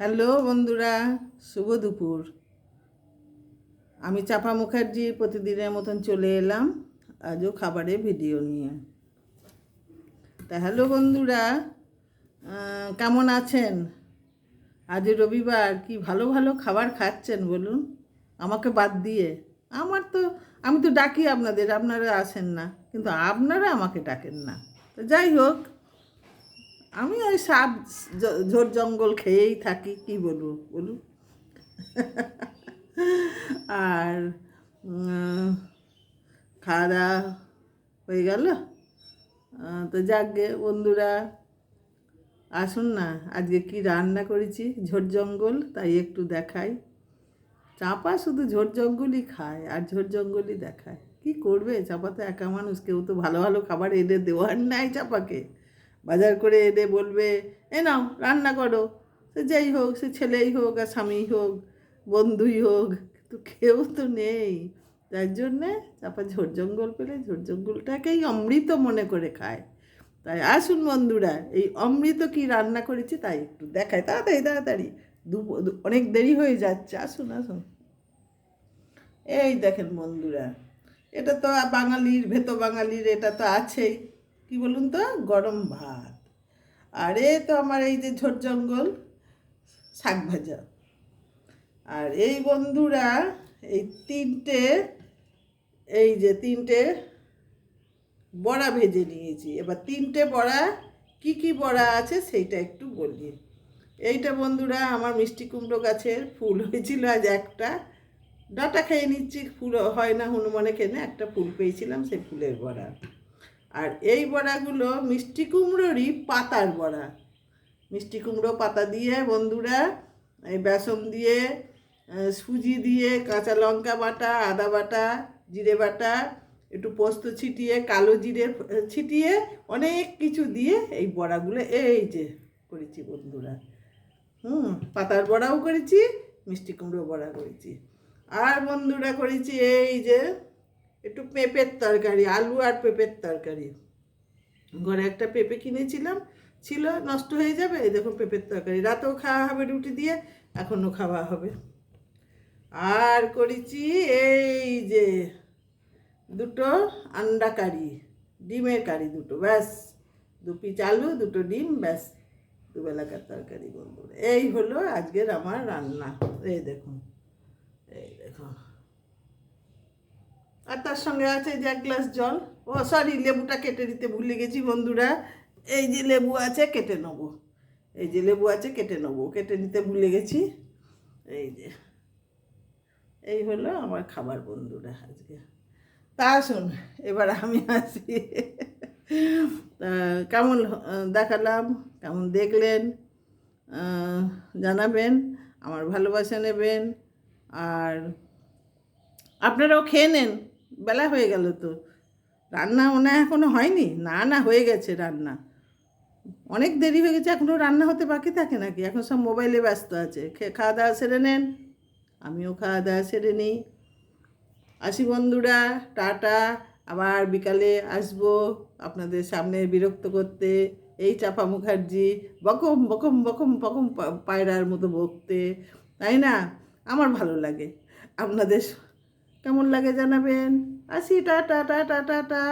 Hello বন্ধুরা, শুভ দুপুর। আমি চাপা মুখার্জি প্রতিদিনের মতন চলে এলাম আজও খাবারের ভিডিও নিয়ে। তা হ্যালো বন্ধুরা, কেমন আছেন? আজ রবিবার, কি ভালো ভালো খাবার খাচ্ছেন বলুন, আমাকে বাদ দিয়ে। আমি তো ডাকি আপনাদের, আপনারা আসেন না, কিন্তু আপনারা আমাকে ডাকেন না। তো যাই হোক, আমি ওই সাপ ঝোড় জঙ্গল খেয়েই থাকি, কি বলবো বলুন। আর খাওয়া দাওয়া হয়ে গেল। তো যাকগে বন্ধুরা, আসুন না, আজকে কি রান্না করেছি ঝোড় জঙ্গল, তাই একটু দেখাই। চাপা শুধু ঝোড় জঙ্গলই খায় আর ঝোড় জঙ্গলই দেখায়। কি করবে, চাপা তো একা মানুষ, কেউ তো ভালো ভালো খাবার এনে দেওয়ার নাই চাপাকে। বাজার করে এনে বলবে এ নাও রান্না করো, সে যেই হোক, সে ছেলেই হোক আর স্বামীই হোক, বন্ধুই হোক, কিন্তু কেউ তো নেই। তার জন্যে চাপা ঝোড় জঙ্গল পেলে ঝোড় জঙ্গলটাকেই অমৃত মনে করে খায়। তাই আসুন বন্ধুরা, এই অমৃত কি রান্না করেছি তাই একটু দেখায়, তাড়াতাড়ি তাড়াতাড়ি, অনেক দেরি হয়ে যাচ্ছে। আসুন আসুন, এই দেখেন বন্ধুরা, এটা তো বাঙালির বাঙালির এটা তো আছেই। কি বলুন তো, গরম ভাত। আর এ তো আমার এই যে ঝোড় জঙ্গল শাক ভাজা। আর এই বন্ধুরা, এই তিনটে বড়া ভেজে নিয়েছি। এবার তিনটে বড়া, কি বড়া আছে সেইটা একটু বলি। এইটা বন্ধুরা আমার মিষ্টি কুমড়ো গাছের ফুল হয়েছিল আজ একটা, ডাটা খেয়ে নিচ্ছি, ফুল হয় না হনুমানে কেনে, একটা ফুল পেয়েছিলাম, সেই ফুলের বড়া। আর এই বড়াগুলো মিষ্টি কুমড়োরই পাতার বড়া। মিষ্টি কুমড়ো পাতা দিয়ে বন্ধুরা, এই বেসন দিয়ে, সুজি দিয়ে, কাঁচা লঙ্কা বাটা, আদা বাটা, জিরে বাটা, একটু পোস্ত ছিটিয়ে, কালো জিরে ছিটিয়ে, অনেক কিছু দিয়ে এই বড়াগুলো এই যে করেছি বন্ধুরা। পাতার বড়াও করেছি, মিষ্টি কুমড়ো বড়া করেছি। আর বন্ধুরা করেছি এই যে একটু পেঁপের তরকারি, আলু আর পেঁপের তরকারি। ঘরে একটা পেঁপে কিনেছিলাম, ছিল, নষ্ট হয়ে যাবে, এই দেখুন পেঁপের তরকারি, রাতেও খাওয়া হবে রুটি দিয়ে, এখনও খাওয়া হবে। আর করেছি এই যে দুটো আন্ডা কারি, ডিমের কারি দুটো, ব্যাস, 2 পিস আলু, 2টো ডিম, ব্যাস, দুবেলাকার তরকারি বন্ধুরা। এই হলো আজকের আমার রান্না। এই দেখুন, এই দেখুন। আর তার সঙ্গে আছে যে 1 গ্লাস জল। ও সরি, লেবুটা কেটে দিতে ভুলে গেছি বন্ধুরা। এই যে লেবু আছে, কেটে নেবো। এই যে লেবু আছে, কেটে নেবো, কেটে নিতে ভুলে গেছি। এই যে, এই হলো আমার খাবার বন্ধুরা আজকে। তা আসুন, এবার আমি আসি। কেমন দেখালাম, কেমন দেখলেন, জানাবেন, আমার ভালোবাসা নেবেন। আর আপনারাও খেয়ে নেন, বেলা হয়ে গেল তো। রান্না মনে হয় এখনও হয়নি, না না হয়ে গেছে রান্না, অনেক দেরি হয়ে গেছে, এখনও রান্না হতে বাকি থাকে নাকি? এখন সব মোবাইলে ব্যস্ত আছে। খাওয়া দাওয়া সেরে নেন, আমিও খাওয়া দাওয়া সেরে নিই। আসি বন্ধুরা, টাটা। আবার বিকালে আসবো আপনাদের সামনে বিরক্ত করতে, এই চাপা মুখার্জি বকম বকম বকম বকম পায়রার মতো বকতে, তাই না? আমার ভালো লাগে। আপনাদের কেমন লাগে জানাবেন। আসি, টাটা টাটা টাটা।